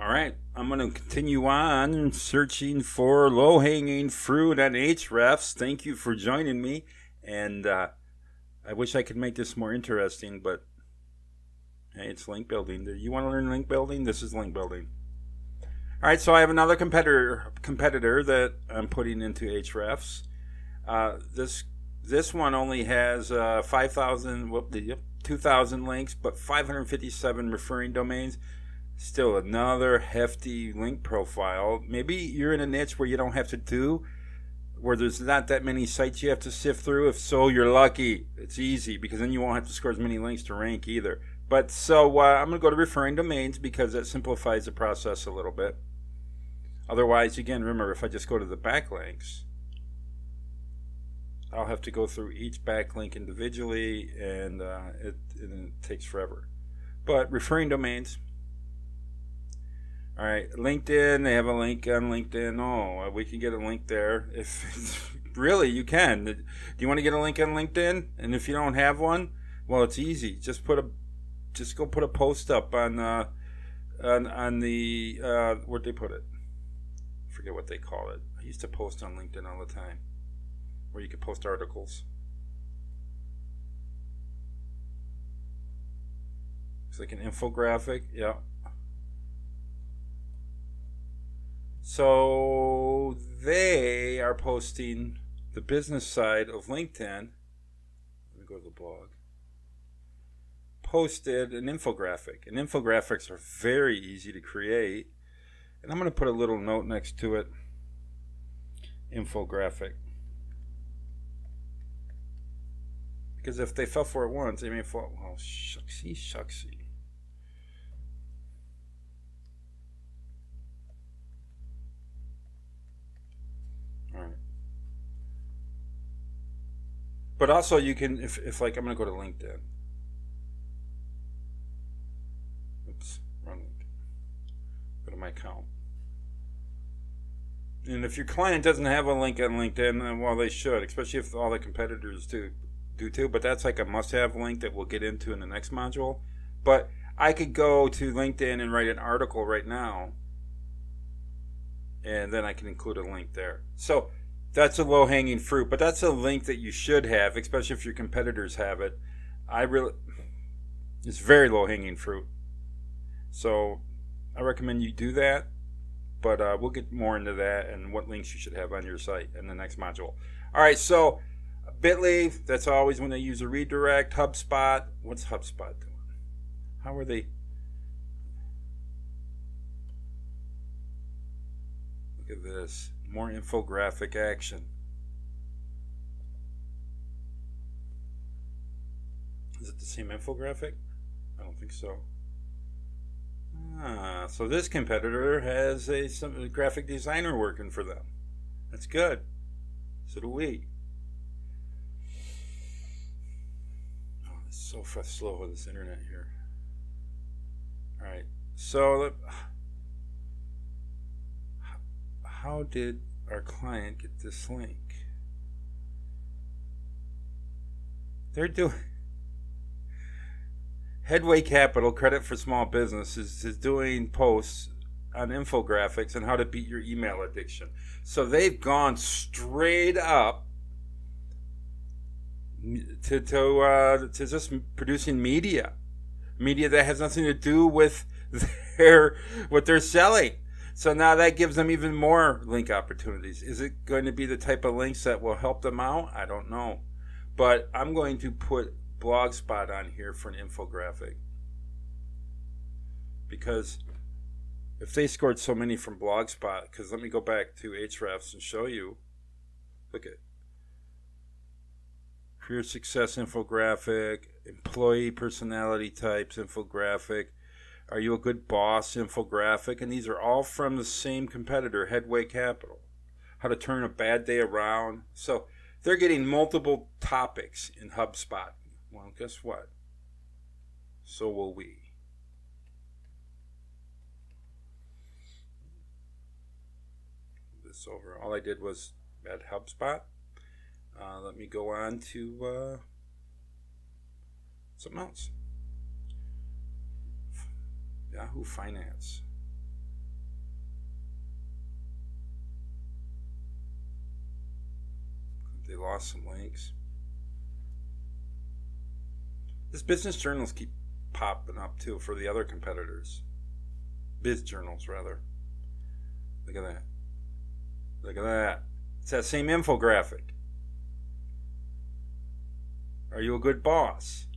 All right, I'm going to continue on searching for low-hanging fruit on Ahrefs. Thank you for joining me, and I wish I could make this more interesting, but hey, it's link building. Do you want to learn link building? This is link building. All right, so I have another competitor that I'm putting into Ahrefs. This one only has 2,000 links, but 557 referring domains. Still another hefty link profile. Maybe you're in a niche where you don't have to do, where there's not that many sites you have to sift through. If so, you're lucky. It's easy because then you won't have to score as many links to rank either. But so I'm going to go to referring domains because that simplifies the process a little bit. Otherwise, again, remember, if I just go to the backlinks, I'll have to go through each backlink individually, and it takes forever. But referring domains. All right, LinkedIn, they have a link on LinkedIn. Oh, we can get a link there. If really, you can. Do you want to get a link on LinkedIn? And if you don't have one, well, it's easy. Just go put a post up on the where'd they put it? I forget what they call it. I used to post on LinkedIn all the time, where you could post articles. It's like an infographic. Yeah. So they are posting the business side of LinkedIn. Let me go to the blog. Posted an infographic. And infographics are very easy to create. And I'm going to put a little note next to it. Infographic. Because if they fell for it once, they may fall. Oh, shucksy. But also you can, if like I'm going to go to LinkedIn. Oops, wrong link. Go to my account. And if your client doesn't have a link on LinkedIn, well, they should, especially if all the competitors do too. But that's like a must-have link that we'll get into in the next module. But I could go to LinkedIn and write an article right now, and then I can include a link there. So that's a low-hanging fruit, but that's a link that you should have, especially if your competitors have it. It's very low-hanging fruit. So I recommend you do that, but we'll get more into that and what links you should have on your site in the next module. All right, so Bitly, that's always when they use a redirect. HubSpot, what's HubSpot doing? How are they? Look at this. More infographic action. Is it the same infographic? I don't think so. So this competitor has some graphic designer working for them. That's good. So do we. Oh, it's so slow with this internet here. All right. So how did our client get this link? They're doing Headway Capital, Credit for Small Business, is doing posts on infographics and how to beat your email addiction. So they've gone straight up to just producing media that has nothing to do with what they're selling. So now that gives them even more link opportunities. Is it going to be the type of links that will help them out? I don't know. But I'm going to put Blogspot on here for an infographic. Because if they scored so many from Blogspot, because let me go back to Ahrefs and show you. Look at career success infographic, employee personality types infographic, are you a good boss infographic, and these are all from the same competitor, Headway Capital. How to turn a bad day around. So they're getting multiple topics in HubSpot. Well, guess what? So will we. This over. All I did was add HubSpot. Let me go on to something else. Yahoo Finance. They lost some links. This business journals keep popping up too for the other competitors. Biz journals, rather. Look at that. Look at that. It's that same infographic. Are you a good boss?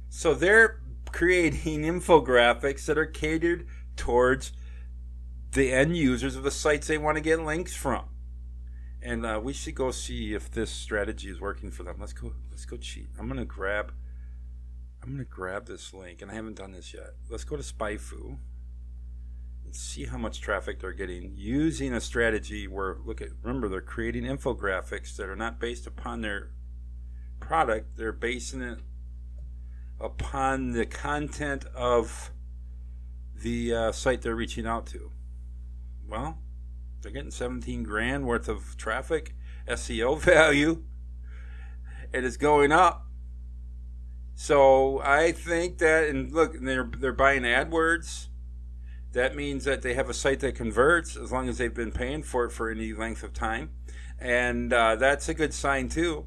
So they're creating infographics that are catered towards the end users of the sites they want to get links from. And we should go see if this strategy is working for them. Let's go cheat. I'm gonna grab this link, and I haven't done this yet. Let's go to SpyFu and see how much traffic they're getting using a strategy where, remember, they're creating infographics that are not based upon their product. They're basing it upon the content of the site they're reaching out to. Well, they're getting 17 grand worth of traffic, SEO value, and it's going up. So I think that, and look, they're buying AdWords. That means that they have a site that converts as long as they've been paying for it for any length of time, and that's a good sign too.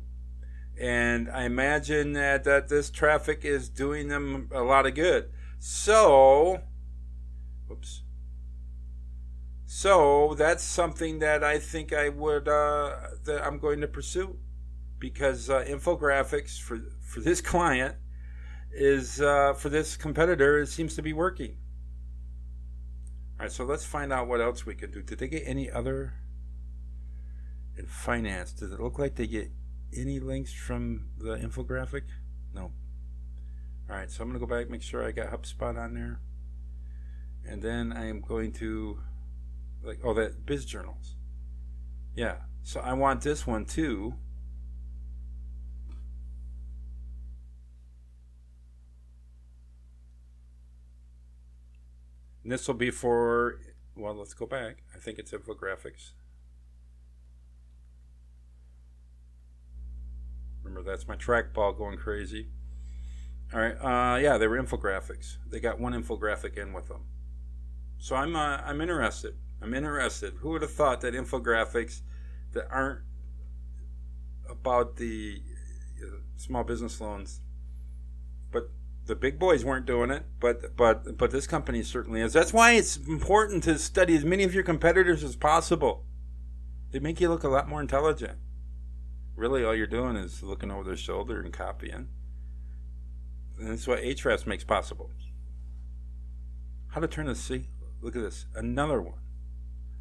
And I imagine that this traffic is doing them a lot of good. So, So that's something that I think I would that I'm going to pursue, because infographics for this client is for this competitor, it seems to be working. All right, so let's find out what else we could do. Did they get any other in finance? Does it look like they get any links from the infographic? No. All right, so I'm going to go back, make sure I got HubSpot on there. And then I am going to, that biz journals. Yeah, so I want this one too. And this will be for, well, let's go back. I think it's infographics. Remember, that's my trackball going crazy. All right, yeah, they were infographics. They got one infographic in with them. So I'm interested. Who would have thought that infographics that aren't about the small business loans, but the big boys weren't doing it, but this company certainly is. That's why it's important to study as many of your competitors as possible. They make you look a lot more intelligent. Really, all you're doing is looking over their shoulder and copying. And that's what Ahrefs makes possible. How to turn look at this, another one.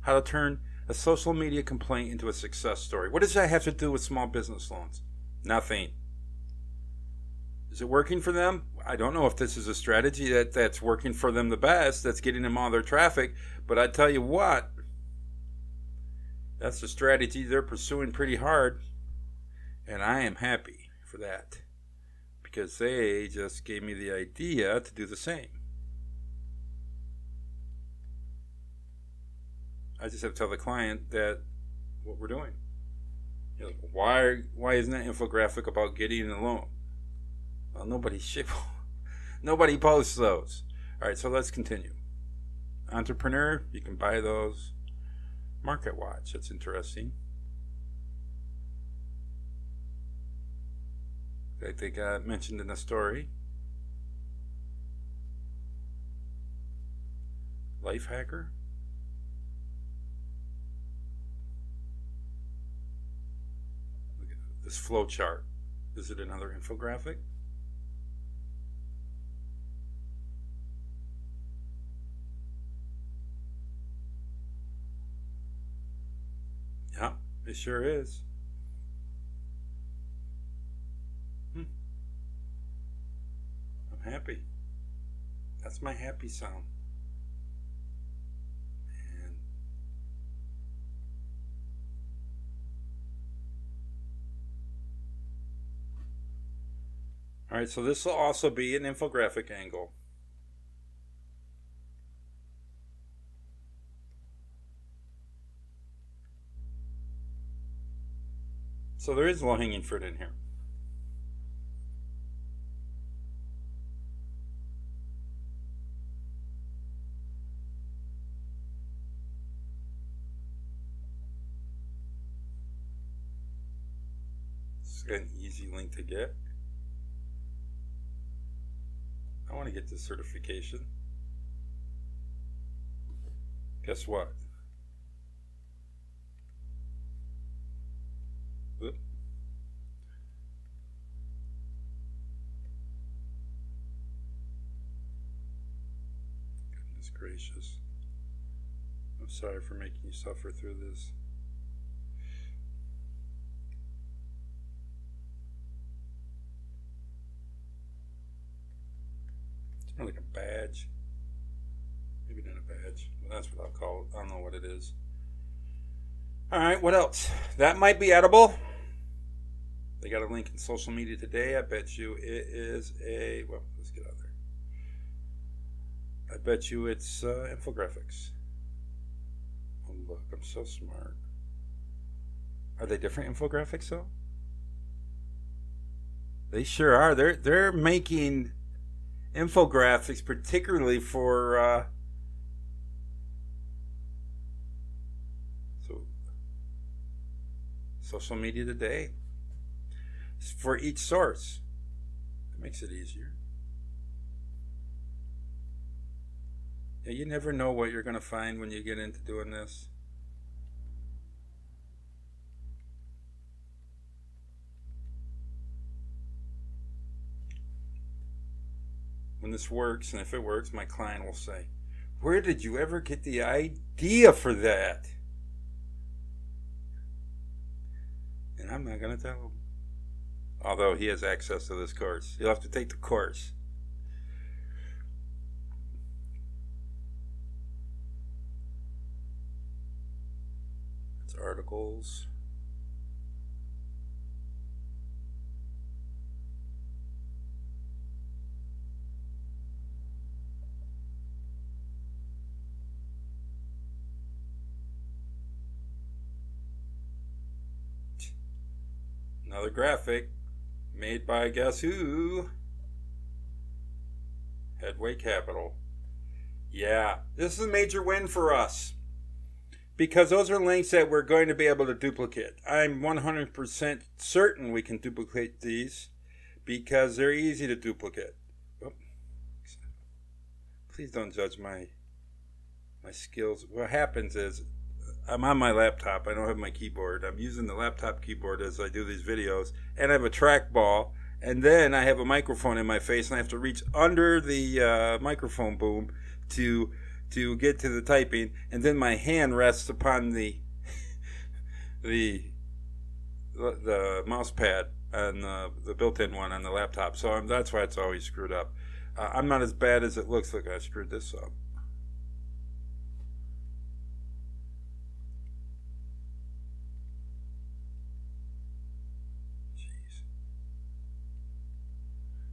How to turn a social media complaint into a success story. What does that have to do with small business loans? Nothing. Is it working for them? I don't know if this is a strategy that's working for them the best, that's getting them all their traffic, but I tell you what, that's the strategy they're pursuing pretty hard, and I am happy for that, because they just gave me the idea to do the same. I just have to tell the client that what we're doing. Why isn't that infographic about getting a loan? Well, nobody posts those. All right, so let's continue. Entrepreneur, you can buy those. Market Watch, that's interesting. Like they got mentioned in the story. Life Hacker. Look at this flow chart. Is it another infographic? Yeah, it sure is. I'm happy. That's my happy sound. Man. All right, so this will also be an infographic angle. So there is low-hanging fruit in here. An easy link to get. I want to get this certification. Guess what? Oop. Goodness gracious. I'm sorry for making you suffer through this. It's more like a badge. Maybe not a badge. Well, that's what I'll call it. I don't know what it is. Alright, what else? That might be edible. They got a link in social media today. I bet you it is a... Well, let's get out there. I bet you it's infographics. Oh, look, I'm so smart. Are they different infographics, though? They sure are. They're making infographics particularly for... social media today. For each source. It makes it easier. Yeah, you never know what you're going to find when you get into doing this. When this works, and if it works, my client will say, "Where did you ever get the idea for that?" And I'm not going to tell him. Although he has access to this course. He'll have to take the course. It's articles. Another graphic made by guess who? Headway Capital. Yeah, this is a major win for us because those are links that we're going to be able to duplicate. I'm 100% certain we can duplicate these because they're easy to duplicate. Oh. Please don't judge my skills. What happens is I'm on my laptop. I don't have my keyboard. I'm using the laptop keyboard as I do these videos. And I have a trackball. And then I have a microphone in my face. And I have to reach under the microphone boom to get to the typing. And then my hand rests upon the mouse pad and the built-in one on the laptop. So that's why it's always screwed up. I'm not as bad as it looks. Look, I screwed this up.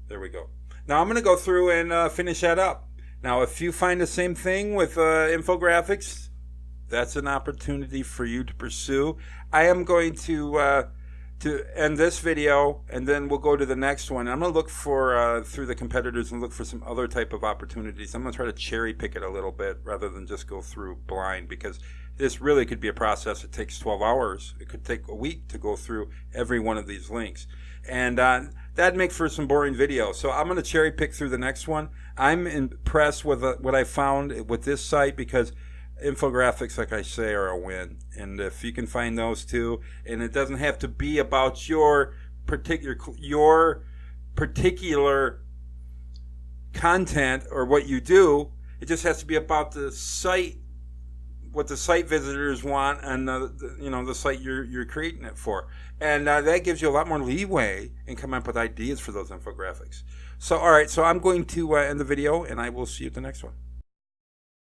There we go. Now I'm going to go through and finish that up. Now, if you find the same thing with infographics, that's an opportunity for you to pursue. I am going to end this video, and then we'll go to the next one. I'm going to look for through the competitors and look for some other type of opportunities. I'm going to try to cherry pick it a little bit rather than just go through blind, because this really could be a process that takes 12 hours. It could take a week to go through every one of these links. And that'd make for some boring videos. So I'm going to cherry pick through the next one. I'm impressed with what I found with this site because infographics, like I say, are a win. And if you can find those too, and it doesn't have to be about your particular content or what you do. It just has to be about the site, what the site visitors want, and the site you're creating it for, and that gives you a lot more leeway in coming up with ideas for those infographics. So, all right, so I'm going to end the video, and I will see you at the next one.